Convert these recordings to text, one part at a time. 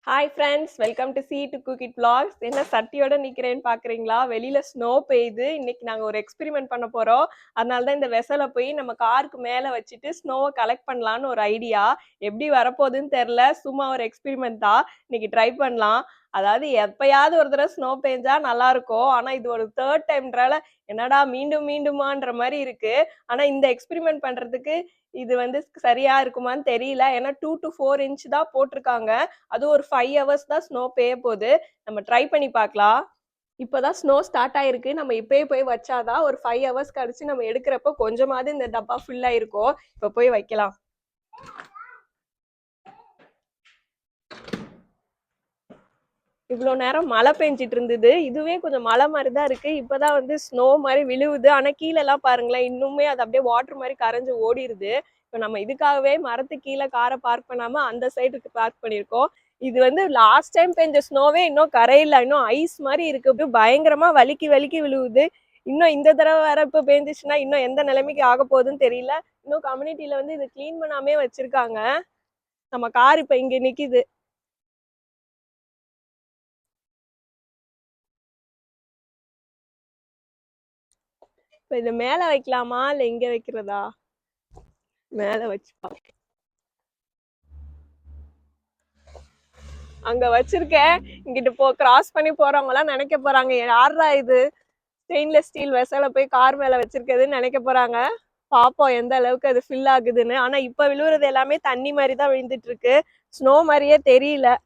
Hi friends, welcome to C to cook it vlogs. என்ன சட்டியோட நிக்கிறேன்னு பாக்குறீங்களா? வெளியில ஸ்னோ பெய்யுது. இன்னைக்கு நாங்க ஒரு எக்ஸ்பெரிமெண்ட் பண்ண போறோம். அதனால தான் இந்த வெசல போய் நம்ம காருக்கு மேல வச்சுட்டு ஸ்னோவை கலெக்ட் பண்ணலான்னு ஒரு ஐடியா. எப்படி வரப்போகுதுன்னு தெரியல, சும்மா ஒரு எக்ஸ்பெரிமெண்ட் தான். இன்னைக்கு ட்ரை பண்ணலாம். அதாவது எப்பயாவது ஒரு தடவை ஸ்னோ பெஞ்சா நல்லா இருக்கும். ஆனா இது ஒரு தேர்ட் டைம்ன்றால என்னடா மீண்டும் மீண்டுமான்ற மாதிரி இருக்கு. ஆனா இந்த எக்ஸ்பெரிமெண்ட் பண்றதுக்கு இது வந்து சரியா இருக்குமான்னு தெரியல. ஏன்னா 2 to 4 inch தான் போட்டிருக்காங்க. அது ஒரு 5 hours தான் ஸ்னோ பெய்ய போகுது. நம்ம ட்ரை பண்ணி பார்க்கலாம். இப்போதான் ஸ்னோ ஸ்டார்ட் ஆயிருக்கு. நம்ம இப்பயே போய் வச்சாதான் ஒரு 5 hours கழிச்சு நம்ம எடுக்கிறப்போ கொஞ்சமாவது இந்த டப்பா ஃபுல் ஆயிருக்கும். இப்போ போய் வைக்கலாம். இவ்வளோ நேரம் மழை பெஞ்சிட்டு இருந்தது. இதுவே கொஞ்சம் மழை மாதிரி தான் இருக்கு. இப்போதான் வந்து ஸ்னோ மாதிரி விழுவுது. ஆனால் கீழெல்லாம் பாருங்களேன், இன்னுமே அது அப்படியே வாட்டர் மாதிரி கரைஞ்சு ஓடிடுது. இப்போ நம்ம இதுக்காகவே மரத்துக்கு கீழே காரை பார்க் பண்ணாம அந்த சைடுக்கு பார்க் பண்ணியிருக்கோம். இது வந்து லாஸ்ட் டைம் பெஞ்ச ஸ்னோவே இன்னும் கரையில, இன்னும் ஐஸ் மாதிரி இருக்கு. பயங்கரமா வலிக்கி வலிக்கி விழுவுது. இன்னும் இந்த தடவை வேற இப்போ பெஞ்சிச்சுன்னா இன்னும் எந்த நிலைமைக்கு ஆக போகுதுன்னு தெரியல. இன்னும் கம்யூனிட்டியில வந்து இது கிளீன் பண்ணாமே வச்சிருக்காங்க. நம்ம கார் இப்போ இங்க நிக்குது. இப்போ இது மேல வைக்கலாமா இல்ல இங்க வைக்கிறதா? மேல வச்சுப்பா. அங்க வச்சிருக்கேன். இங்கிட்டு கிராஸ் பண்ணி போறவங்க எல்லாம் நினைக்க போறாங்க, யாரா இது ஸ்டெயின்லெஸ் ஸ்டீல் வெசல போய் கார் மேல வச்சிருக்குதுன்னு நினைக்க போறாங்க. பாப்போம் எந்த அளவுக்கு அது ஃபில் ஆகுதுன்னு. ஆனா இப்ப விழுவுறது எல்லாமே தண்ணி மாதிரி தான் விழுந்துட்டு இருக்கு. ஸ்னோ மாதிரியே தெரியல.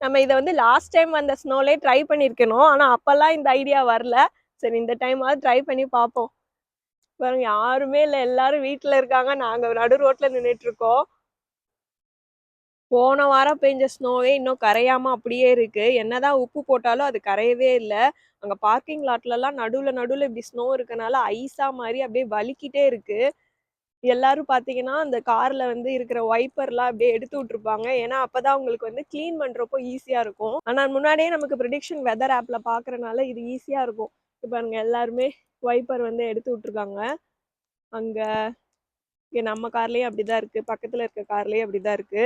நம்ம இதை வந்து லாஸ்ட் டைம் அந்த ஸ்னோலே ட்ரை பண்ணிருக்கணும். ஆனா அப்பெல்லாம் இந்த ஐடியா வரல. சரி, இந்த டைமாவது ட்ரை பண்ணி பார்ப்போம். பாருங்க, யாருமே இல்லை, எல்லாரும் வீட்டுல இருக்காங்க. நாங்க நடு ரோட்ல நின்றுட்டு இருக்கோம். போன வாரம் பெஞ்ச ஸ்னோவே இன்னும் கரையாம அப்படியே இருக்கு. என்னதான் உப்பு போட்டாலும் அது கரையவே இல்லை. அங்க பார்க்கிங் லாட்ல எல்லாம் நடுவுல இப்படி ஸ்னோ இருக்கனால ஐஸா மாதிரி அப்படியே வலிக்கிட்டே இருக்கு. எல்லாரும் பாத்தீங்கன்னா அந்த கார்ல வந்து இருக்கிற வைப்பர்லாம் அப்படியே எடுத்து விட்டுருப்பாங்க. ஏன்னா அப்பதான் உங்களுக்கு வந்து கிளீன் பண்றப்போ ஈஸியா இருக்கும். ஆனா முன்னாடியே நமக்கு ப்ரெடிக்ஷன் வெதர் ஆப்ல பாக்குறதுனால இது ஈஸியா இருக்கும். இப்ப பாருங்க, எல்லாருமே வைப்பர் வந்து எடுத்து விட்டுருக்காங்க. அங்க இங்க நம்ம கார்லயும் அப்படிதான் இருக்கு, பக்கத்துல இருக்க கார்லயும் அப்படிதான் இருக்கு.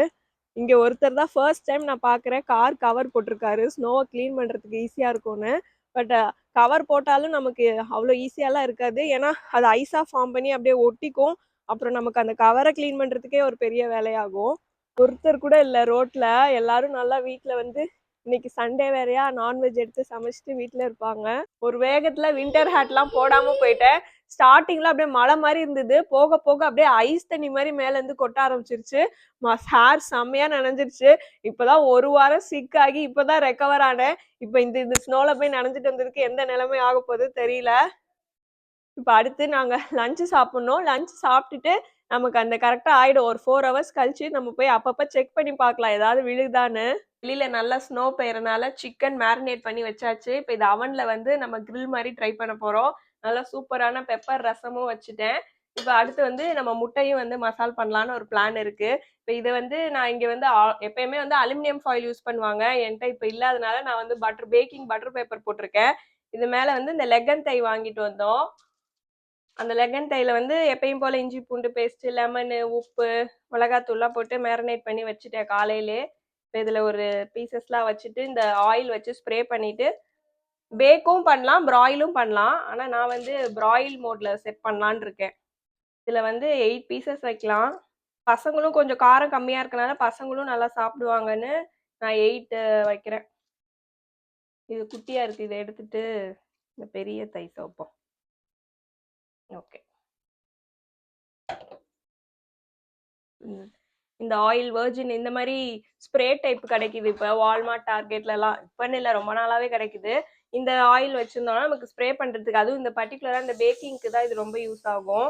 இங்க ஒருத்தர் தான் ஃபர்ஸ்ட் டைம் நான் பாக்குறேன், கார் கவர் போட்டிருக்காரு ஸ்னோவை கிளீன் பண்றதுக்கு ஈஸியா இருக்கும்னு. பட் கவர் போட்டாலும் நமக்கு அவ்வளோ ஈஸியாலாம் இருக்காது. ஏன்னா அது ஐஸா ஃபார்ம் பண்ணி அப்படியே ஒட்டிக்கும். அப்புறம் நமக்கு அந்த கவரை கிளீன் பண்றதுக்கே ஒரு பெரிய வேலையாகும். ஒருத்தர் கூட இல்லை ரோட்ல. எல்லாரும் நல்லா வீட்டுல வந்து இன்னைக்கு சண்டே வேறையா நான்வெஜ் எடுத்து சமைச்சிட்டு வீட்டுல இருப்பாங்க. ஒரு வேகத்துல வின்டர் ஹேட்லாம் போடாம போயிட்டேன். ஸ்டார்டிங்ல அப்படியே மழை மாதிரி இருந்தது. போக போக அப்படியே ஐஸ் தண்ணி மாதிரி மேல இருந்து கொட்ட ஆரம்பிச்சிருச்சு. ஹேர் செம்மையா நனைஞ்சிருச்சு. இப்பதான் ஒரு வாரம் சிக் ஆகி இப்பதான் ரெக்கவர் ஆனேன். இப்ப இந்த ஸ்னோல போய் நனைஞ்சிட்டு வந்ததுக்கு எந்த நிலைமை ஆக போகுது தெரியல. இப்ப அடுத்து நாங்க லஞ்ச் சாப்பிடணும். லஞ்ச் சாப்பிட்டுட்டு நமக்கு அந்த கரெக்டா ஆயிடும். ஒரு 4 hours கழிச்சு நம்ம போய் அப்பப்ப செக் பண்ணி பார்க்கலாம் ஏதாவது விழுதான்னு. வெளியில நல்லா ஸ்னோ பெய்யறனால சிக்கன் மேரினேட் பண்ணி வச்சாச்சு. இப்போ இது அவன்ல வந்து நம்ம கிரில் மாதிரி ட்ரை பண்ண போறோம். நல்லா சூப்பரான பெப்பர் ரசமும் வச்சுட்டேன். இப்போ அடுத்து வந்து நம்ம முட்டையும் வந்து மசால் பண்ணலான்னு ஒரு பிளான் இருக்கு. இப்போ இதை வந்து நான் இங்க வந்து எப்பயுமே வந்து அலுமினியம் ஃபாயில் யூஸ் பண்ணுவாங்க. என்கிட்ட இப்போ இல்லாதனால நான் வந்து பேக்கிங் பட்டர் பேப்பர் போட்டிருக்கேன். இது மேல வந்து இந்த லெகன் தை வாங்கிட்டு வந்தோம். அந்த லெகன் தைல வந்து எப்பயும் போல இஞ்சி பூண்டு பேஸ்ட், லெமனு, உப்பு, மிளகாத்தூள்லாம் போட்டு மேரினேட் பண்ணி வச்சுட்டேன் காலையிலே. இப்போ இதில் ஒரு பீசஸ்லாம் வச்சுட்டு இந்த ஆயில் வச்சு ஸ்ப்ரே பண்ணிட்டு பேக்கும் பண்ணலாம், ப்ராயிலும் பண்ணலாம். ஆனால் நான் வந்து ப்ராயில் மோட்ல செட் பண்ணலான் இருக்கேன். இதில் வந்து 8 பீசஸ் வைக்கலாம். பசங்களும் கொஞ்சம் காரம் கம்மியாக இருக்கனால பசங்களும் நல்லா சாப்பிடுவாங்கன்னு நான் 8 வைக்கிறேன். இது குட்டியாக இருக்குது, இதை எடுத்துட்டு இந்த பெரிய தை வைப்போம். ஓகே, இந்த ஆயில் வெர்ஜின் இந்த மாதிரி ஸ்ப்ரே டைப் கிடைக்குது. இப்போ வால்மார்ட், டார்கெட்ல எல்லாம் இப்பன்னு இல்லை, ரொம்ப நாளாவே கிடைக்குது. இந்த ஆயில் வச்சிருந்தோம்னா நமக்கு ஸ்ப்ரே பண்றதுக்கு, அதுவும் இந்த பர்டிகுலரா இந்த பேக்கிங்க்கு தான் இது ரொம்ப யூஸ் ஆகும்.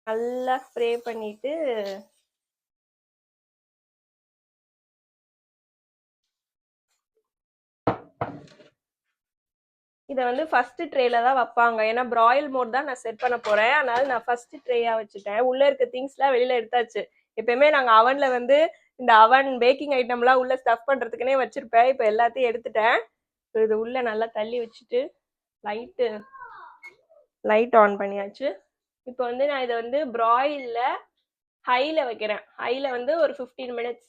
நல்லா ஸ்ப்ரே பண்ணிட்டு இதை வந்து ஃபர்ஸ்ட் ட்ரேல தான் வைப்பாங்க. ஏன்னா ப்ராயில் மோட் தான் நான் செட் பண்ண போறேன். அதனால நான் ஃபர்ஸ்ட் ட்ரேயா வச்சுட்டேன். உள்ள இருக்க திங்ஸ்லாம் வெளியில எடுத்தாச்சு. எப்பயுமே நாங்க அவன்ல வந்து இந்த அவன் பேக்கிங் ஐட்டம்லாம் உள்ள ஸ்டஃப் பண்றதுக்குன்னே வச்சிருப்பேன். இப்போ எல்லாத்தையும் எடுத்துட்டேன். இது உள்ள நல்லா தள்ளி வச்சுட்டு லைட் ஆன் பண்ணியாச்சு. இப்போ வந்து நான் இதை வந்து ப்ராயில்ல ஹைல வைக்கிறேன். ஹைல வந்து ஒரு 15 minutes,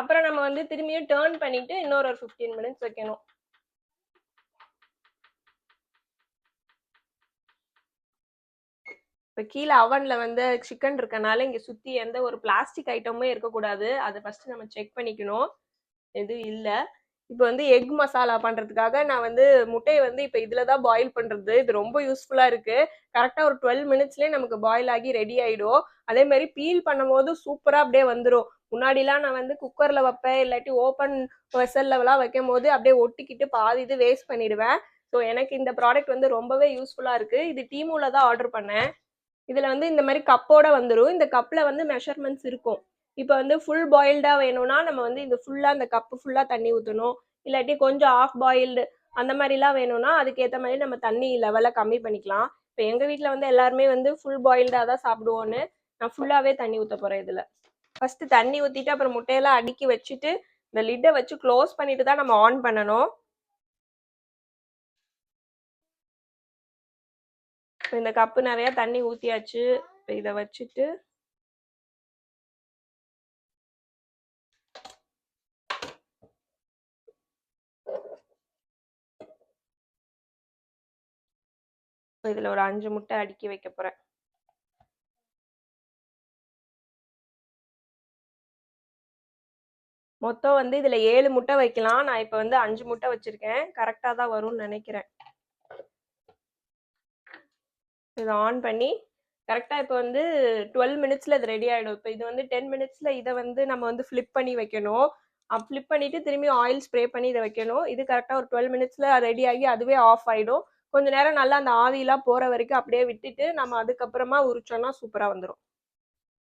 அப்புறம் நம்ம வந்து திரும்பியும் டர்ன் பண்ணிட்டு இன்னொரு ஒரு 15 மினிட்ஸ் வைக்கணும். இப்போ கீழே அவன்ல வந்து சிக்கன் இருக்கனால இங்க சுத்தி எந்த ஒரு பிளாஸ்டிக் ஐட்டமும் இருக்கக்கூடாது. அதை ஃபர்ஸ்ட் நம்ம செக் பண்ணிக்கணும். எதுவும் இல்லை. இப்போ வந்து எக் மசாலா பண்றதுக்காக நான் வந்து முட்டையை வந்து இப்போ இதுல தான் பாயில் பண்றது. இது ரொம்ப யூஸ்ஃபுல்லா இருக்கு. கரெக்டா ஒரு 12 மினிட்ஸ்லயே நமக்கு பாயில் ஆகி ரெடி ஆயிடும். அதே மாதிரி பீல் பண்ணும்போது சூப்பரா அப்படியே வந்துடும். முன்னாடிலாம் நான் வந்து குக்கர்ல வைப்பேன், இல்லாட்டி ஓப்பன் வெசல்லலாம் வைக்கும் போது அப்படியே ஒட்டிக்கிட்டு பாதி இது வேஸ்ட் பண்ணிடுவேன். ஸோ எனக்கு இந்த ப்ராடக்ட் வந்து ரொம்பவே யூஸ்ஃபுல்லா இருக்கு. இது டீமூல தான் ஆர்டர் பண்ணேன். இதுல வந்து இந்த மாதிரி கப்போட வந்துடும். இந்த கப்ல வந்து மெஷர்மெண்ட்ஸ் இருக்கும். இப்போ வந்து ஃபுல் பாயில்டா வேணும்னா நம்ம வந்து இது ஃபுல்லா இந்த கப்பு ஃபுல்லா தண்ணி ஊற்றணும். இல்லாட்டி கொஞ்சம் ஆஃப் பாயில்டு அந்த மாதிரிலாம் வேணும்னா அதுக்கேற்ற மாதிரி நம்ம தண்ணி லெவலை கம்மி பண்ணிக்கலாம். இப்போ எங்கள் வீட்டில் வந்து எல்லாருமே வந்து ஃபுல் பாயில்டாக தான் சாப்பிடுவோன்னு நான் ஃபுல்லாகவே தண்ணி ஊற்ற போகிறேன் இதில். ஃபஸ்ட்டு தண்ணி ஊற்றிட்டு அப்புறம் முட்டையெல்லாம் அடுக்கி வச்சுட்டு இந்த லிட்டை வச்சு க்ளோஸ் பண்ணிட்டு தான் நம்ம ஆன் பண்ணணும். இந்த கப்பு நிறைய தண்ணி ஊற்றியாச்சு. இப்போ இதை வச்சுட்டு இதில் ஒரு 5 முட்டை அடுக்கி வைக்க போகிறேன். மொத்தம் வந்து இதில் 7 முட்டை வைக்கலாம். நான் இப்போ வந்து 5 முட்டை வச்சுருக்கேன். கரெக்டாக தான் வரும்னு நினைக்கிறேன். இதை ஆன் பண்ணி கரெக்டாக இப்போ வந்து 12 மினிட்ஸில் இது ரெடி ஆகிடும். இப்போ இது வந்து 10 மினிட்ஸில் இதை வந்து நம்ம வந்து ஃப்ளிப் பண்ணி வைக்கணும். ஃப்ளிப் பண்ணிவிட்டு திரும்பி ஆயில் ஸ்ப்ரே பண்ணி இதை வைக்கணும். இது கரெக்டாக ஒரு 12 மினிட்ஸில் ரெடி ஆகி அதுவே ஆஃப் ஆகிடும். கொஞ்சம் நேரம் நல்லா அந்த ஆவிலாம் போகிற வரைக்கும் அப்படியே விட்டுட்டு நம்ம அதுக்கப்புறமா உரிச்சோன்னா சூப்பராக வந்துடும்.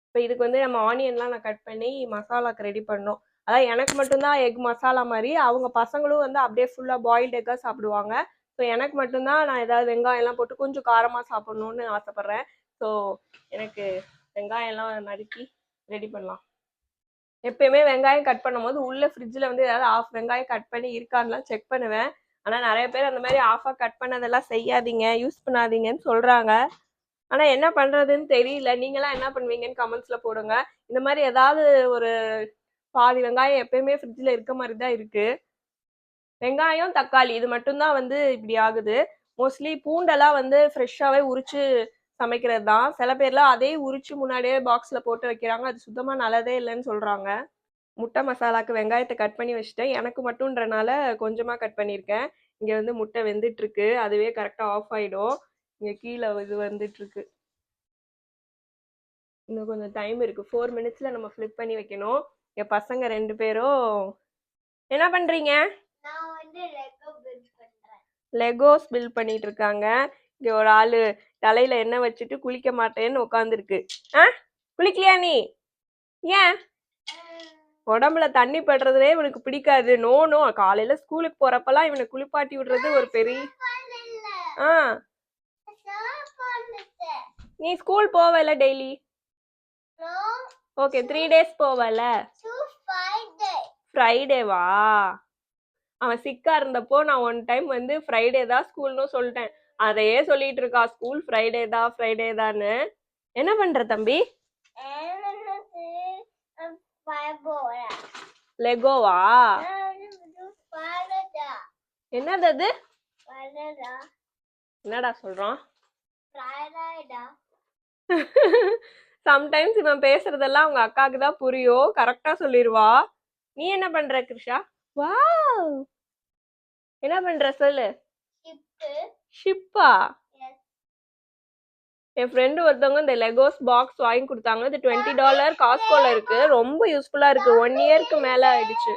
இப்போ இதுக்கு வந்து நம்ம ஆனியன்லாம் நான் கட் பண்ணி மசாலாக்கு ரெடி பண்ணோம். அதான் எனக்கு மட்டும்தான் எக் மசாலா மாதிரி, அவங்க பசங்களும் வந்து அப்படியே ஃபுல்லாக பாயில்டு எக்காக சாப்பிடுவாங்க. ஸோ எனக்கு மட்டும்தான் நான் ஏதாவது வெங்காயம்லாம் போட்டு கொஞ்சம் காரமாக சாப்பிட்ணுன்னு ஆசைப்பட்றேன். ஸோ எனக்கு வெங்காயம்லாம் நறுக்கி ரெடி பண்ணலாம். எப்பயுமே வெங்காயம் கட் பண்ணும்போது உள்ள ஃப்ரிட்ஜில் வந்து ஏதாவது ஆஃப் வெங்காயம் கட் பண்ணி இருக்கான்லாம் செக் பண்ணுவேன். ஆனால் நிறைய பேர் அந்த மாதிரி ஆஃபாக கட் பண்ணதெல்லாம் செய்யாதீங்க, யூஸ் பண்ணாதீங்கன்னு சொல்கிறாங்க. ஆனால் என்ன பண்ணுறதுன்னு தெரியல. நீங்களாம் என்ன பண்ணுவீங்கன்னு கமெண்ட்ஸில் போடுங்க. இந்த மாதிரி ஏதாவது ஒரு பாதி வெங்காயம் எப்பயுமே ஃப்ரிட்ஜில் இருக்க மாதிரி தான் இருக்குது. வெங்காயம் தக்காளி இது மட்டும்தான் வந்து இப்படி ஆகுது. மோஸ்ட்லி பூண்டெல்லாம் வந்து ஃப்ரெஷ்ஷாகவே உரிச்சு சமைக்கிறது தான். சில பேர்லாம் அதே உரிச்சு முன்னாடியே பாக்ஸில் போட்டு வைக்கிறாங்க. அது சுத்தமாக நல்லதே இல்லைன்னு சொல்கிறாங்க. முட்டை மசாலாக்கு வெங்காயத்தை கட் பண்ணி வச்சுட்டேன். எனக்கு மட்டும்ன்றனால கொஞ்சமாக கட் பண்ணியிருக்கேன். இங்கே வந்து முட்டை வெந்துட்டுருக்கு. அதுவே கரெக்டாக ஆஃப் ஆகிடும். இங்கே கீழே இது வந்துட்டுருக்கு. இன்னும் கொஞ்சம் டைம் இருக்குது. 4 மினிட்ஸில் நம்ம ஃப்ளிப் பண்ணி வைக்கணும். என் பசங்க 2 பேரும் என்ன பண்ணுறீங்க? லெகோஸ் பில்ட் பண்ணிட்டு இருக்காங்க. இங்கே ஒரு ஆள் தலையில் எண்ணெய் வச்சுட்டு குளிக்க மாட்டேன்னு உட்காந்துருக்கு. குளிக்கலையா நீ? ஏன்? உடம்புல தண்ணி படுறதுலே இவனுக்கு பிடிக்காது. நோ காலையில் ஸ்கூலுக்கு போகிறப்பெல்லாம் இவனை குளிப்பாட்டி விடுறது ஒரு பெரிய நீ ஸ்கூல் போவல டெய்லி? Okay 3 days போவல? ஃப்ரைடேவா? அவன் சிக்கா இருந்தப்போ நான் ஒன் டைம் வந்து ஃப்ரைடே தான் ஸ்கூல்னு சொல்லிட்டேன். அதையே சொல்லிட்டு இருக்கா, ஸ்கூல் ஃப்ரைடே தான்னு. என்ன பண்ற தம்பி? லெகோவா? என்னது அது? என்னடா சொல்றான்? சம்டைம்ஸ் இவன் பேசுறதெல்லாம் உங்க அக்காவுக்கு தான் புரியும். கரெக்டா சொல்லிடுவா. நீ என்ன பண்ற கிருஷா? வாவ், என்ன பண்ற சொல்லு. ஷிப்பா? என் ஃப்ரெண்டு ஒருத்தவங்க இந்த லெகோஸ் பாக்ஸ் வாங்கி கொடுத்தாங்க. இது $20 காஸ்கோல இருக்கு. ரொம்ப யூஸ்ஃபுல்லா இருக்கு. 1 இயர்க்கு மேல ஆயிடுச்சு.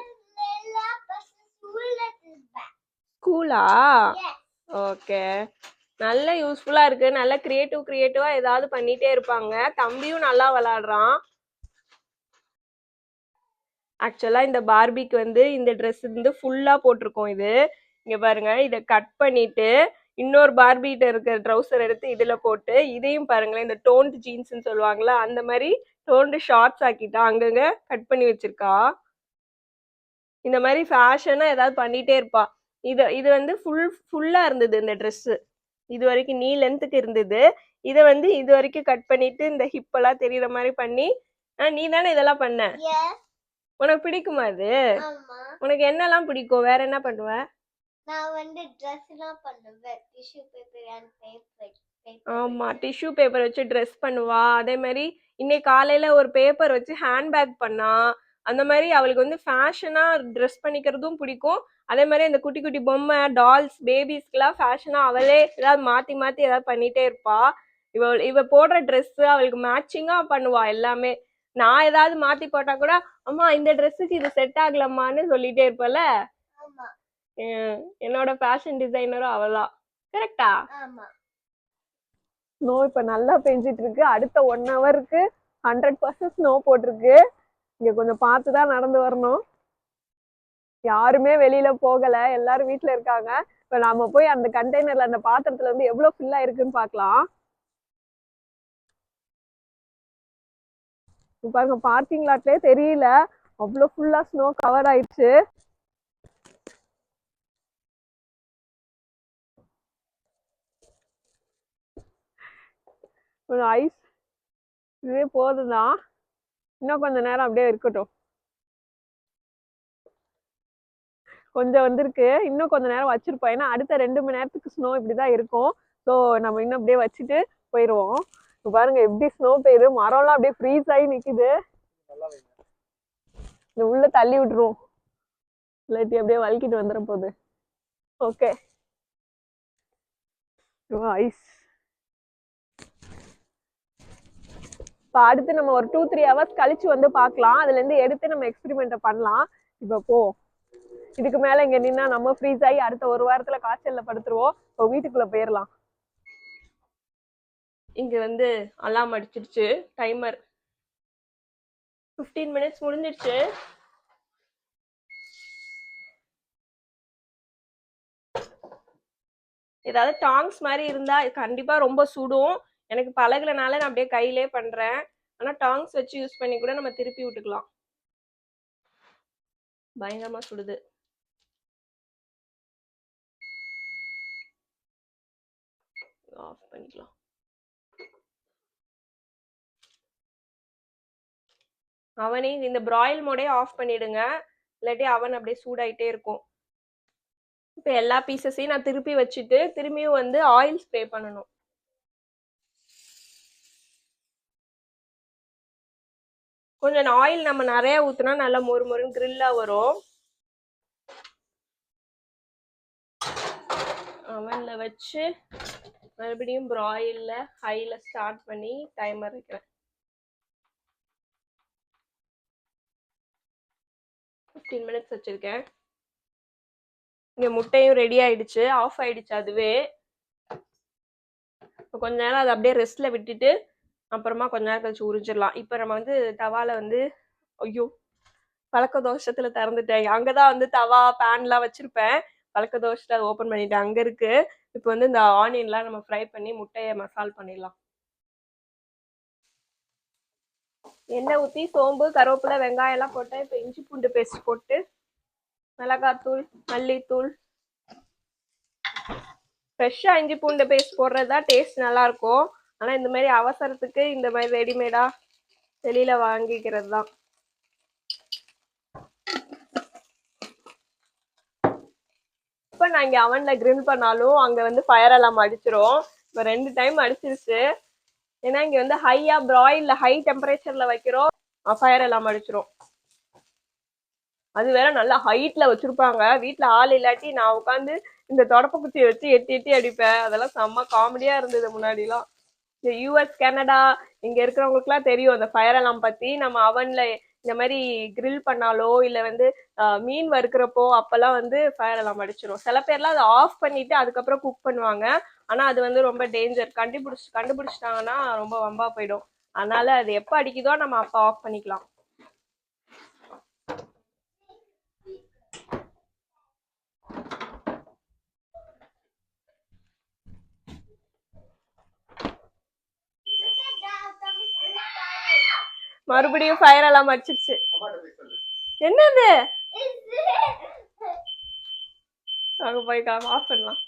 ஸ்கூலா? ஓகே, நல்ல யூஸ்ஃபுல்லா இருக்கு. நல்ல கிரியேட்டிவா ஏதாவது பண்ணிட்டே இருப்பாங்க. தம்பியும் நல்லா விளையாடுறான். ஆக்சுவலா இந்த பார்பிக்கு வந்து இந்த ட்ரெஸ் வந்து ஃபுல்லா போட்டிருக்கோம். இது இங்க பாருங்க, இதை கட் பண்ணிட்டு இன்னொரு பார்பிட்ட இருக்கிற ட்ரௌசர் எடுத்து இதுல போட்டு இதையும் பாருங்களேன், இந்த டோன்ட் ஜீன்ஸ்ன்னு சொல்லுவாங்களா அந்த மாதிரி டோன்டு ஷார்ட்ஸ் ஆக்கிட்டா. அங்கங்க கட் பண்ணி வச்சிருக்கா. இந்த மாதிரி ஃபேஷனா ஏதாவது பண்ணிட்டே இருப்பா. இது வந்து ஃபுல்லா இருந்தது இந்த ட்ரெஸ். இது வரைக்கும் நீ லென்த்துக்கு இருந்தது. இதை வந்து இது வரைக்கும் கட் பண்ணிட்டு இந்த ஹிப் எல்லாம் தெரியற மாதிரி பண்ணி. நீ தானே இதெல்லாம் பண்ண? உனக்கு பிடிக்குமா அது? உனக்கு என்னெல்லாம் பிடிக்கும்? வேற என்ன பண்ணுவ? நான் வந்து ட்ரெஸ்லாம் பண்ணுவேன். Tissue paper and paper. ஆமா, டிஷ்யூ பேப்பர் வச்சு ட்ரெஸ் பண்ணுவா. அதே மாதிரி இன்னைக்கு காலையில ஒரு பேப்பர் வச்சு ஹேண்ட்பேக் பண்ணா. அந்த மாதிரி அவளுக்கு வந்து ஃபேஷனா ட்ரெஸ் பண்ணிக்கிறதும் பிடிக்கும். அதே மாதிரி அந்த குட்டி குட்டி பொம்மை டால்ஸ் பேபிஸ்க்குலாம் ஃபேஷனா அவளே ஏதாவது மாத்தி மாத்தி ஏதாவது பண்ணிட்டே இருப்பா. இவ போடுற ட்ரெஸ் அவளுக்கு மேட்சிங்கா பண்ணுவா எல்லாமே. நான் ஏதாவது மாத்தி போட்டா கூட அம்மா இந்த ட்ரெஸ்ஸுக்கு இது செட் ஆகலம்மான்னு சொல்லிட்டே இருப்பல. என்னோட ஃபேஷன் டிசைனரும் அவளா. கரெக்டா? ஸ்னோ இப்ப நல்லா பெஞ்சிட்டு இருக்கு. அடுத்த 1 ஹவருக்கு 100% ஸ்னோ போட்டிருக்கு. இங்க கொஞ்சம் பார்த்துதான் நடந்து வரணும். யாருமே வெளியில போகல, எல்லாரும் வீட்டுல இருக்காங்க. இப்ப நாம போய் அந்த கண்டெய்னர்ல அந்த பாத்திரத்துல வந்து எவ்வளவு ஃபுல்லா இருக்குன்னு பாக்கலாம். பாருங்க, பார்க்கிங் லாட்லயே தெரியல, அவ்வளவு ஃபுல்லா ஸ்னோ கவர் ஆயிடுச்சு. ஐஸ் இதுவே போதுதான், இன்னும் கொஞ்ச நேரம் அப்படியே இருக்கட்டும். கொஞ்சம் வந்திருக்கு, இன்னும் கொஞ்ச நேரம் வச்சிருப்போம். ஏன்னா அடுத்த 2 மணி நேரத்துக்கு ஸ்னோ இப்படிதான் இருக்கும். ஸோ நம்ம இன்னும் அப்படியே வச்சுட்டு போயிடுவோம். இப்போ பாருங்க எப்படி ஸ்னோ பெய்யுது, மரம்லாம் அப்படியே ஃப்ரீஸ் ஆகி நிக்குது. இந்த உள்ள தள்ளி விட்டுருவோம், இல்லாட்டி அப்படியே வலிக்கிட்டு வந்துட போகுது. Okay, ice. இப்போ அடுத்து நம்ம ஒரு 2-3 ஹவர்ஸ் கழிச்சு வந்து பார்க்கலாம். அதுல இருந்து எடுத்து நம்ம எக்ஸ்பெரிமெண்ட்டை பண்ணலாம். இப்போ போ, இதுக்கு மேல இங்க நின்னா நம்ம ஃப்ரீஸ் ஆகி அடுத்த 1 வாரத்துல காய்ச்சல்ல படுத்துருவோம். இப்போ வீட்டுக்குள்ள போயிடலாம். இங்க வந்து அலாம் அடிச்சிருச்சு, டைமர் 15 மினிட்ஸ் முடிஞ்சிருச்சு. ஏதாவது டாங்ஸ் மாதிரி இருந்தா கண்டிப்பா ரொம்ப சுடும். எனக்கு பழகுறனால நான் அப்படியே கையிலே பண்றேன். ஆனா டாங்ஸ் வச்சு யூஸ் பண்ணி கூட நம்ம திருப்பி விட்டுக்கலாம். பயங்கரமா சுடுது. ஆஃப் பண்ணிக்கலாம். அவனே இந்த பிராயில் மோடே ஆஃப் பண்ணிடுங்க, இல்லாட்டி அவன் அப்படியே சூடாயிட்டே இருக்கும். இப்போ எல்லா பீசஸையும் நான் திருப்பி வச்சுட்டு திரும்பியும் வந்து ஆயில் ஸ்ப்ரே பண்ணணும். கொஞ்சம் ஆயில் நம்ம நிறைய ஊத்துனா நல்லா மொறு மொறுன்னு கிரில்லா வரும். அவன்ல வச்சு மறுபடியும் பிராயில்ல ஹைல ஸ்டார்ட் பண்ணி டைமர் வைக்கிறேன். 15 மினிட்ஸ் வச்சிருக்கேன். இங்க முட்டையும் ரெடி ஆயிடுச்சு, ஆஃப் ஆயிடுச்சு அதுவே. இப்போ கொஞ்ச நேரம் அதை அப்படியே ரெஸ்ட்ல விட்டுட்டு அப்புறமா கொஞ்ச நேரம் கழிச்சு உரிஞ்சிடலாம். இப்போ நம்ம வந்து தவால வந்து, ஐயோ பழக்க தோஷத்துல திறந்துட்டேன். அங்கதான் வந்து தவா பேன்லாம் வச்சிருப்பேன், பழக்க தோஷத்தை அதை ஓப்பன் பண்ணிட்டேன். அங்க இருக்கு. இப்போ வந்து இந்த ஆனியன்லாம் நம்ம ஃப்ரை பண்ணி முட்டையை மசால் பண்ணிடலாம். எண்ணெய் ஊற்றி சோம்பு கருவேப்பிலை வெங்காயம் எல்லாம் போட்டேன். இப்போ இஞ்சி பூண்டு பேஸ்ட் போட்டு மிளகாத்தூள் மல்லித்தூள், ஃப்ரெஷ்ஷா இஞ்சி பூண்டு பேஸ்ட் போடுறதுதான் டேஸ்ட் நல்லா இருக்கும். ஆனா இந்த மாதிரி அவசரத்துக்கு இந்த மாதிரி ரெடிமேடா வெளியில வாங்கிக்கிறது தான். இப்போ நான் இங்க அவன்ல கிரில் பண்ணாலும் அங்க வந்து ஃபயர் அலாம் அடிச்சிரும். இப்போ 2 டைம் அடிச்சிருச்சு. ஏன்னா இங்க வந்து ஹையா பிராயில்ல ஹை டெம்பரேச்சர்ல வைக்கிறோம், ஃபயர் அலாம் அடிச்சிரும். அது வேற நல்லா ஹைட்ல வச்சிருப்பாங்க. வீட்டுல ஆள் இல்லாட்டி நான் உட்காந்து இந்த தொடப்ப குச்சியை வச்சு எட்டி எட்டி அடிப்பேன். அதெல்லாம் செம்ம காமெடியா இருந்தது முன்னாடிலாம். இந்த யூஎஸ் கனடா இங்க இருக்கிறவங்களுக்கு எல்லாம் தெரியும் அந்த ஃபயர் அலாம் பத்தி. நம்ம அவன்ல இந்த மாதிரி கிரில் பண்ணாலோ இல்ல வந்து மீன் வறுக்கிறப்போ அப்பெல்லாம் வந்து ஃபயர் அலாம் அடிச்சிடும். சில பேர்லாம் அதை ஆஃப் பண்ணிட்டு அதுக்கப்புறம் குக் பண்ணுவாங்க. ஆனா அது வந்து ரொம்ப டேஞ்சர். கண்டுபிடிச்சிட்டாங்கன்னா ரொம்ப வம்பா போயிடும். அதனால அது எப்ப அடிக்குதோ நம்ம அப்ப ஆஃப் பண்ணிக்கலாம். மறுபடியும் ஃபயர் அலாம் அடிச்சிருச்சு. என்னது? அங்க போய் ஆஃப் பண்ணலாம்.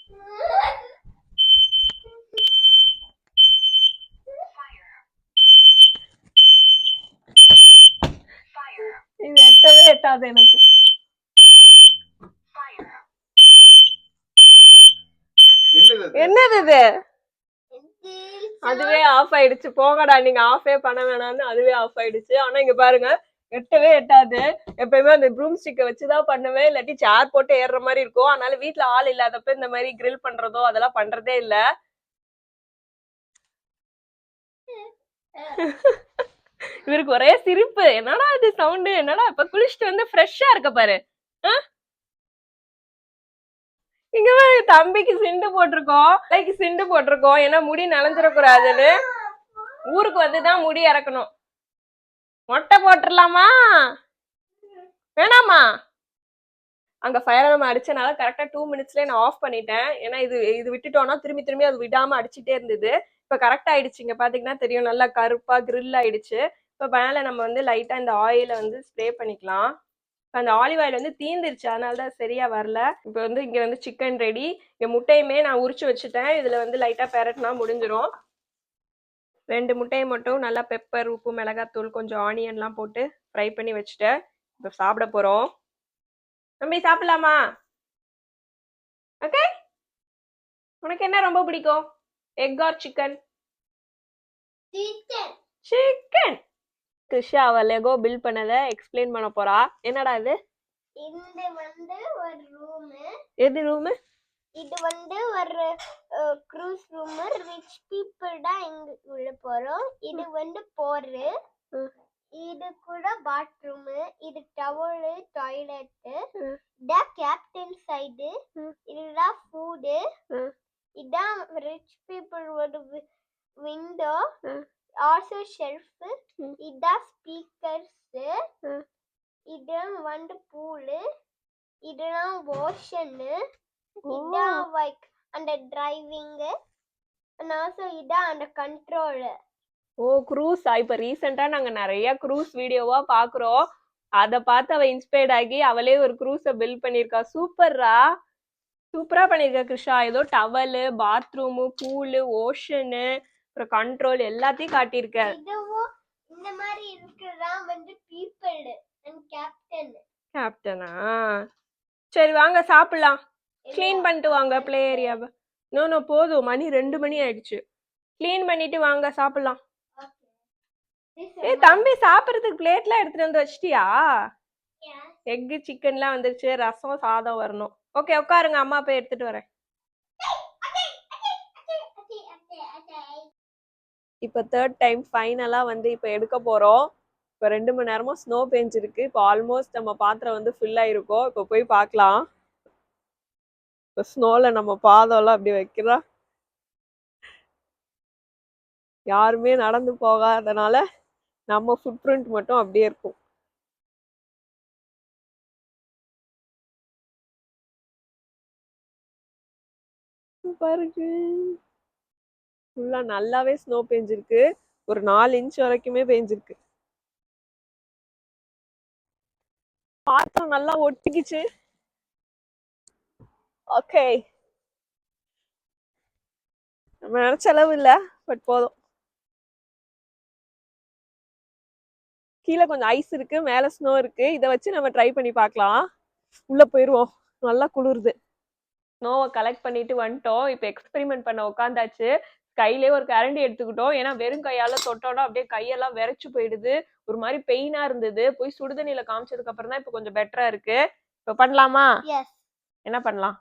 இது எட்டவே எட்டாது எனக்கு. என்னது இது? அதுவே ஆஃப் ஆயிடுச்சு. போங்கடா, நீங்க ஆஃபே பண்ண வேணாம்னு அதுவே ஆஃப் ஆயிடுச்சு. ஆனா இங்க பாருங்க, எட்டவே எட்டாது. எப்பயுமே அந்த ப்ரூம் ஸ்டிக்கை வச்சுதான் பண்ணுவேன், இல்லாட்டி சேர் போட்டு ஏறுற மாதிரி இருக்கும். அதனால வீட்டுல ஆள் இல்லாதப்ப இந்த மாதிரி கிரில் பண்றதோ அதெல்லாம் பண்றதே இல்ல. இவருக்கு ஒரே சிரிப்பு. என்னடா இது சவுண்டு, என்னடா இப்ப குளிச்சுட்டு வந்து ஃப்ரெஷ்ஷா இருக்க பாரு. இங்க தம்பிக்கு சிண்டு போட்டிருக்கோம், தலைக்கு சிண்டு போட்டிருக்கோம். ஏன்னா முடி நனைஞ்சிடக்கூடாதுன்னு ஊருக்கு வந்துதான் முடி இறக்கணும். மொட்டை போட்டுடலாமா வேணாமா? அங்க ஃபயர் அலார்ம் அடிச்சனால கரெக்டா 2 மினிட்ஸ்ல நான் ஆஃப் பண்ணிட்டேன். ஏன்னா இது விட்டுட்டோம்னா திரும்பி திரும்பி அது விடாம அடிச்சுட்டே இருந்தது. இப்ப கரெக்ட் ஆயிடுச்சு. இங்க பாத்தீங்கன்னா தெரியும், நல்லா கருப்பா கிரில் ஆயிடுச்சு. இப்ப மேல நம்ம வந்து லைட்டா இந்த ஆயில வந்து ஸ்ப்ரே பண்ணிக்கலாம். அந்த ஆலிவ் ஆயில் வந்து தீந்துருச்சு, அதனாலதான் சரியா வரல. இப்ப வந்து இங்க வந்து சிக்கன் ரெடி. இங்க முட்டையுமே நான் உரிச்சு வச்சுட்டேன். இதுல வந்து லைட்டா பெரட்டினா முடிஞ்சிரும். 2 முட்டையை மட்டும் நல்லா பெப்பர், உப்பு, மிளகாத்தூள், கொஞ்சம் ஆனியன்லாம் போட்டு ஃப்ரை பண்ணி வச்சுட்டேன். இப்ப சாப்பிட போறோம். தம்பி சாப்பிடலாமா? ஓகே. உனக்கு என்ன ரொம்ப பிடிக்கும், egg or chicken? Chicken. Krisha அவ லெகோ பில்ட் பண்ணத எக்ஸ்பிளைன் பண்ண போறா. என்னடா இது? இது வந்து ஒரு ரூம். எது ரூம்? இது வந்து ஒரு க்ரூஸ் ரூம். ரிச் பீப்புள் தான் இங்க உள்ள போறோம். இது வந்து போரு. இது கூட பாத்ரூம். இது டவல், டாய்லெட். இத கேப்டன் சைடு. இதுதான் ஃபுட். இதான் ரிச் பீப்புள் ஒரு விண்டோ. Also shelf. இதான் ஸ்பீக்கர்ஸ். இது வந்து பூல். இதுதான் ஓஷன். இதான் லைக் அந்த டிரைவிங். and also இதான் அந்த கண்ட்ரோல். ஓ, க்ரூஸா? இப்ப ரீசெண்டா நாங்க நிறைய க்ரூஸ் வீடியோவா பாக்குறோம். அத பார்த்து அவ இன்ஸ்பயர்ட் ஆகி அவளே ஒரு க்ரூஸ பில்ட் பண்ணிருக்கா. சூப்பர்ரா, சூப்பரா பண்ணிருக்கா கிருஷா. ஏதோ டவல், பாத்ரூம், பூல், ஓஷனு, அப்புறம் கண்ட்ரோல் எல்லாத்தையும் காட்டியிருக்க. இதுவும் இந்த மாதிரி இருக்குறதா வந்து பீப்பிள் அண்ட் கேப்டன். கேப்டனா? சரி வாங்க சாப்பிடலாம். கிளீன் பண்ணிட்டு வாங்க பிளே ஏரியாவை. நோ போதும், மணி 2 மணி ஆயிடுச்சு. கிளீன் பண்ணிட்டு வாங்க சாப்பிடலாம். தம்பி சாப்பிடறதுக்கு பிளேட்லாம் எடுத்துட்டு வந்து வச்சிட்டியா? எக்கு, சிக்கன்லாம் வந்துருச்சு, ரசம், சாதம் வரணும். ஓகே உட்காருங்க, அம்மா போய் எடுத்துட்டு வரேன். இப்ப 3rd டைம் ஃபைனலா வந்து இப்ப எடுக்க போறோம். இப்ப 2 மணி நேரமா ஸ்னோ பெஞ்சிருக்கு. இப்போ ஆல்மோஸ்ட் நம்ம பாத்திரம் வந்து ஃபில் ஆயிருக்கோம். இப்ப போய் பார்க்கலாம். இப்ப ஸ்னோல நம்ம பாதம்லாம் அப்படி வைக்கிறா. யாருமே நடந்து போகாதனால நம்ம ஃபுட் பிரிண்ட் மட்டும் அப்படியே இருக்கும். பாருங்க, ஃபுல்லா நல்லாவே ஸ்னோ பெஞ்சிருக்கு. ஒரு 4 இன்ச் வரைக்குமே பெஞ்சிருக்கு. பாத்திரம் நல்லா ஒட்டிக்கிச்சு. ஓகே, நம்ம நினைச்ச அளவு இல்ல, பட் போதும். கீழே கொஞ்சம் ஐஸ் இருக்கு, மேல ஸ்னோ இருக்கு. இதை வச்சு நம்ம ட்ரை பண்ணி பார்க்கலாம். உள்ள போயிருவோம், நல்லா குளிருது. ஸ்னோவை கலெக்ட் பண்ணிட்டு வந்துட்டோம். இப்போ எக்ஸ்பெரிமெண்ட் பண்ண உட்காந்தாச்சு. கையிலே ஒரு கரண்டி எடுத்துக்கிட்டோம். ஏன்னா வெறும் கையால தொட்டோம்னா அப்படியே கையெல்லாம் விரைச்சு போயிடுது, ஒரு மாதிரி பெயினா இருந்தது. போய் சுடுதண்ணியில காமிச்சதுக்கு அப்புறம் தான் இப்போ கொஞ்சம் பெட்டரா இருக்கு. இப்போ பண்ணலாமா? என்ன பண்ணலாம்?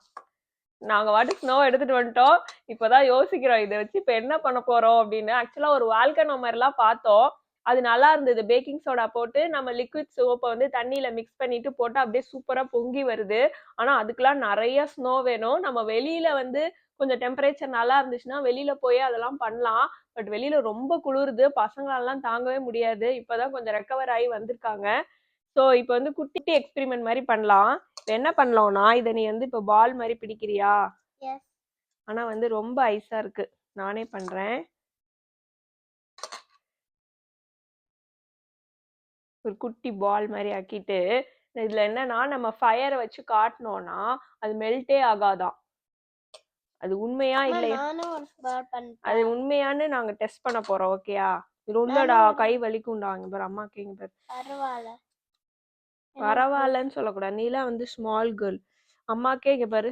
நாங்க வாட்டு ஸ்னோ எடுத்துட்டு வந்துட்டோம். இப்பதான் யோசிக்கிறோம் இதை வச்சு இப்ப என்ன பண்ண போறோம் அப்படின்னு. ஆக்சுவலா ஒரு வால்கனோ மாதிரிலாம் பார்த்தோம், அது நல்லா இருந்தது. பேக்கிங் சோடா போட்டு நம்ம லிக்விட் சோப்பை வந்து தண்ணியில மிக்ஸ் பண்ணிட்டு போட்டு அப்படியே சூப்பரா பொங்கி வருது. ஆனா அதுக்கெல்லாம் நிறைய ஸ்னோ வேணும். நம்ம வெளியில வந்து கொஞ்சம் டெம்பரேச்சர் நல்லா இருந்துச்சுன்னா வெளியில போய் அதெல்லாம் பண்ணலாம். பட் வெளியில ரொம்ப குளிருது, பசங்களெல்லாம் தாங்கவே முடியாது. இப்பதான் கொஞ்சம் ரெக்கவர் ஆகி வந்திருக்காங்க. ஸோ இப்போ வந்து குட்டி எக்ஸ்பெரிமெண்ட் மாதிரி பண்ணலாம். இப்போ என்ன பண்ணலாம்னா, இதை நீ வந்து இப்போ பால் மாதிரி பிடிக்கிறியா? ஆனா வந்து ரொம்ப ஐஸா இருக்கு. நானே பண்றேன். ஒரு குட்டி பால் மாதிரி ஆக்கிட்டு இதுல என்னன்னா, நம்ம ஃபயரை வச்சு காட்டினோம்னா அது மெல்ட்டே ஆகாதான். அது உண்மையா இல்லையா, அது உண்மையான்னு நாங்க டெஸ்ட் பண்ண போறோம். ஓகேயா? இது உள்ளடா கை வலிக்கும்டா. இங்க பாரு, அம்மா கேங்க பாரு. பரவாயில்லன்னு சொல்லக்கூடாது. நீலாம் வந்து ஸ்மால் கேர்ள். அம்மாக்கே இங்க பாரு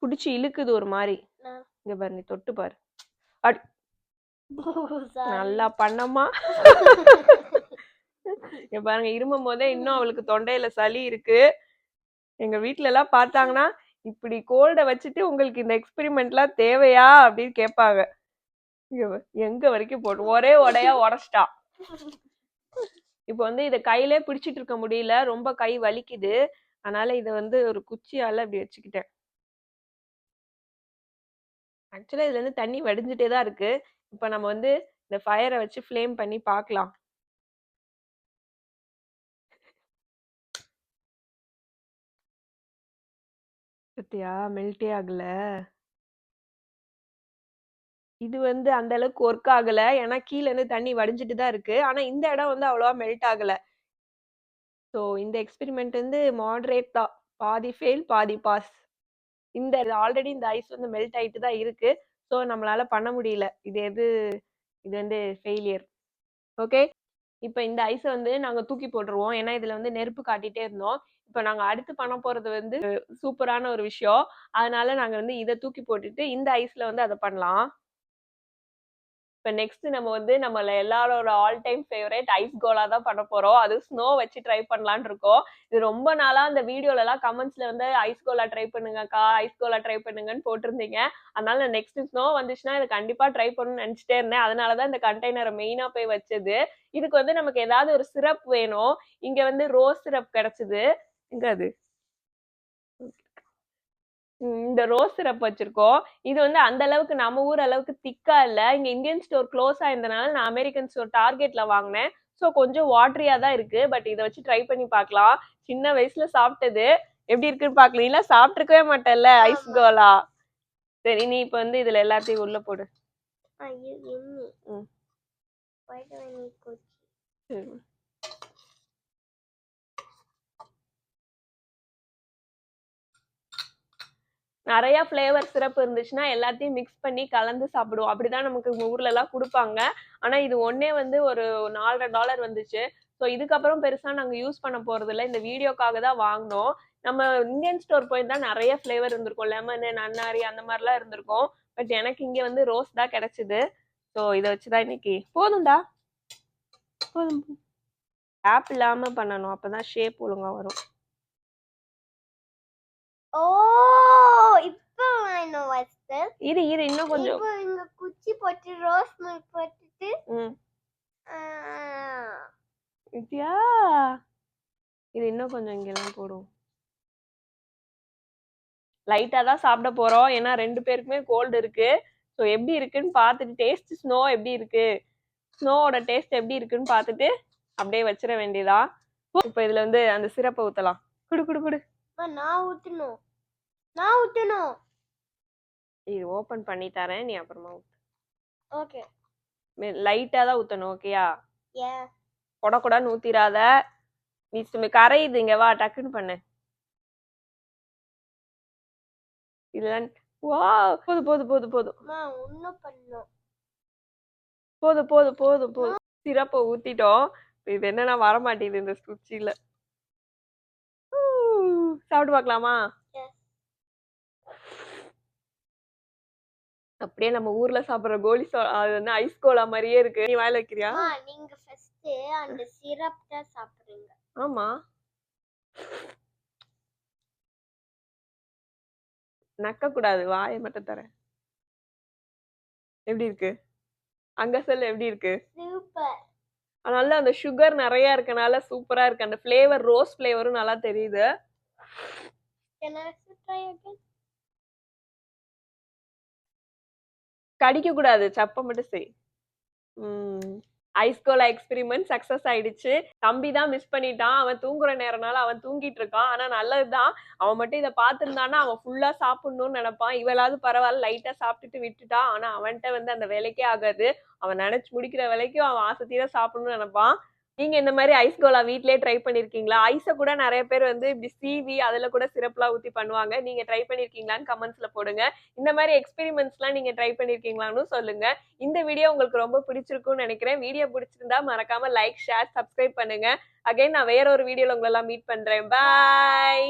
புடிச்சு இழுக்குது ஒரு மாதிரி. இங்க பாரு நீ தொட்டு பாரு. அடி நல்லா பண்ணம்மா. இங்க பாருங்க இருமும் போதே இன்னும் அவளுக்கு தொண்டையில சளி இருக்கு. எங்க வீட்ல எல்லாம் பார்த்தாங்கன்னா இப்படி கோல்ட வச்சுட்டு உங்களுக்கு இந்த எக்ஸ்பெரிமெண்ட்லாம் தேவையா அப்படின்னு கேட்பாங்க. எங்க வரைக்கும் போட்டு ஒரே உடையா உடைச்சிட்டா. இப்ப வந்து இத கையிலே பிடிச்சிட்டு இருக்க முடியல, ரொம்ப கை வலிக்குது. அதனால இத வந்து ஒரு குச்சியால இப்படி வச்சுக்கிட்டேன். ஆக்சுவலா இதுல இருந்து தண்ணி வடிஞ்சிட்டே தான் இருக்கு. இப்ப நம்ம வந்து இந்த ஃபயரை வச்சு ஃப்ளேம் பண்ணி பார்க்கலாம். பத்தியா மெல்ட்டே ஆகல. இது வந்து அந்த அளவுக்கு ஒர்க் ஆகல. ஏன்னா கீழ இருந்து தண்ணி வடிஞ்சிட்டு தான் இருக்கு. ஆனா இந்த இடம் வந்து அவ்வளவா மெல்ட் ஆகல. ஸோ இந்த எக்ஸ்பெரிமெண்ட் வந்து மாடரேட் தான். பாதி ஃபெயில் பாதி பாஸ். இந்த ஆல்ரெடி இந்த ஐஸ் வந்து மெல்ட் ஆயிட்டு தான் இருக்கு. ஸோ நம்மளால பண்ண முடியல. இது வந்து ஃபெயிலியர். ஓகே. இப்ப இந்த ஐஸ வந்து நாங்க தூக்கி போட்டுருவோம். ஏன்னா இதுல வந்து நெருப்பு காட்டிட்டே இருந்தோம். இப்ப நாங்க அடுத்து பண்ண போறது வந்து சூப்பரான ஒரு விஷயம். அதனால நாங்க வந்து இத தூக்கி போட்டுட்டு இந்த ஐஸ்ல வந்து அத பண்ணலாம். இப்ப நெக்ஸ்ட் நம்ம வந்து நம்மள எல்லாரோட all time favourite ice cola தான் பண்ண போறோம். அது ஸ்னோ வச்சு ட்ரை பண்ணலாம்னு இருக்கோம். இது ரொம்ப நாளா அந்த வீடியோல எல்லாம் கமெண்ட்ஸ்ல வந்து ஐஸ் கோலா ட்ரை பண்ணுங்கக்கா, ஐஸ் கோலா ட்ரை பண்ணுங்கன்னு போட்டிருந்தீங்க. அதனால நெக்ஸ்ட் ஸ்னோ வந்துச்சுன்னா இதை கண்டிப்பா ட்ரை பண்ணணும்னு நினைச்சிட்டே இருந்தேன். அதனாலதான் இந்த கண்டெய்னரை மெயினா போய் வச்சது. இதுக்கு வந்து நமக்கு ஏதாவது ஒரு சிரப் வேணும். இங்க வந்து ரோஸ் சிரப் கிடைச்சது. எங்க அது? இந்த ரோஸ் சிரப் வச்சிருக்கோம். இது வந்து அந்த அளவுக்கு நம்ம ஊர் அளவுக்கு திக்கா இல்ல. இங்க இந்தியன் ஸ்டோர் க்ளோஸ் ஆயிருந்தனால நான் அமெரிக்கன் ஸ்டோர் டார்கெட்ல வாங்கினேன். ஸோ கொஞ்சம் வாட்டரியா தான் இருக்கு. பட் இதை வச்சு ட்ரை பண்ணி பார்க்கலாம். சின்ன வயசுல சாப்பிட்டது எப்படி இருக்குன்னு பார்க்கலாம். இல்ல சாப்பிட்டுருக்கவே மாட்டேன்ல ஐஸ் கோலா. சரி நீ இப்ப வந்து இதுல எல்லாத்தையும் உள்ள போடு. சரி. நிறைய ஃப்ளேவர் சிரப் இருந்துச்சுன்னா எல்லாத்தையும் மிக்ஸ் பண்ணி கலந்து சாப்பிடுவோம். அப்படிதான் நமக்கு ஊர்ல எல்லாம் கொடுப்பாங்க. ஆனா இது ஒன்னே வந்து ஒரு $4.5 வந்துச்சு. ஸோ இதுக்கப்புறம் பெருசா நாங்க யூஸ் பண்ண போறது இல்லை. இந்த வீடியோக்காக தான் வாங்கினோம். நம்ம இந்தியன் ஸ்டோர் போயிருந்தா நிறைய ஃப்ளேவர் இருந்திருக்கும். லெமனு, நன்னாரி அந்த மாதிரிலாம் இருந்திருக்கும். பட் எனக்கு இங்க வந்து ரோஸ் தான் கிடைச்சது. ஸோ இதை வச்சுதான் இன்னைக்கு போதும்டா. போதும். ஆப் இல்லாம பண்ணணும். அப்பதான் ஷேப் ஒழுங்கா வரும். ஓ இப்போ வேணும் வஸ்தர். இரு இன்னும் கொஞ்சம். இப்போ இங்க குச்சி போட்டு ரோஸ் மில்க் போட்டுட்டு இதியா இது இன்னும் கொஞ்சம் இங்கெல்லாம் போடும். லைட்டா தான் சாப்பிட போறோம். ஏன்னா 2 பேருக்குமே கோல்டு இருக்கு. ஸோ எப்படி இருக்குன்னு பார்த்துட்டு டேஸ்ட் ஸ்னோ எப்படி இருக்கு, ஸ்னோவோட டேஸ்ட் எப்படி இருக்குன்னு பார்த்துட்டு அப்படியே வச்சிட வேண்டியதா. இப்போ இதுல வந்து அந்த சிரப்பை ஊத்தலாம். குடு குடு குடு. நான் ஊத்தணும். இது ஓபன் பண்ணி தரேன், நீ அப்புறமா ஊத்து. ஓகே. லைட்டா தான் ஊத்தணும். ஓகேயா? கொட கொடன்னு ஊத்திராத. நீ கரையுது. இங்க வா, டக்குன்னு பண்ணு. இதெல்லாம் போதும் போதும் போதும் போதும் போதும் போதும் போதும் போதும். சிரப்பை ஊத்திட்டோம். இது என்னன்னா வரமாட்டேங்குது இந்த குச்சியில. சாப்பிட்டு பார்க்கலாமா? அப்படியே நம்ம ஊர்ல சாப்பிடுற கோலி அது வந்து ஐஸ் கோலா மாதிரியே இருக்கு. நீ வாயில வைக்கிறியா? நீங்க ஃபர்ஸ்ட் அந்த சிரப் தான் சாப்பிடுறீங்க. ஆமா. நக்க கூடாது, வாயை மட்டும் தரேன். எப்படி இருக்கு? அங்க சொல்லு எப்படி இருக்கு? சூப்பர். அதனால அந்த சுகர் நிறைய இருக்கனால சூப்பரா இருக்கு. அந்த ஃப்ளேவர் ரோஸ் ஃப்ளேவரும் நல்லா தெரியுது. கடிக்க கூடாது, சப்ப மட்டும் செய். ஐஸ் கோலா எக்ஸ்பெரிமெண்ட் சக்சஸ் ஆயிடுச்சு. தம்பி தான் மிஸ் பண்ணிட்டான். அவன் தூங்குற நேரம்னால அவன் தூங்கிட்டு இருக்கான். ஆனா நல்லதுதான். அவன் மட்டும் இதை பார்த்திருந்தானா அவன் ஃபுல்லா சாப்பிடணும்னு நினைப்பான். இவளாவது பரவாயில்ல லைட்டா சாப்பிட்டுட்டு விட்டுட்டான். ஆனா அவன்கிட்ட வந்து அந்த வேலைக்கே ஆகாது. அவன் நினைச்சு முடிக்கிற வரைக்கும் அவன் ஆசை தீர சாப்பிடணும்னு நினைப்பான். நீங்க இந்த மாதிரி ஐஸ் கோலா வீட்லயே ட்ரை பண்ணிருக்கீங்களா? ஐஸ கூட நெறைய பேர் வந்து இப்படி சீவி அதுல கூட சிரப்லாம் ஊத்தி பண்ணுவாங்க. நீங்க ட்ரை பண்ணிருக்கீங்களான்னு கமெண்ட்ஸ்ல போடுங்க. இந்த மாதிரி எக்ஸ்பெரிமெண்ட்ஸ்லாம் நீங்க ட்ரை பண்ணிருக்கீங்களான்னு சொல்லுங்க. இந்த வீடியோ உங்களுக்கு ரொம்ப பிடிச்சிருக்கும்னு நினைக்கிறேன். வீடியோ பிடிச்சிருந்தா மறக்காம லைக், ஷேர், சப்ஸ்கிரைப் பண்ணுங்க. அகைன் நான் வேற ஒரு வீடியோல உங்களெல்லாம் மீட் பண்றேன். பாய்.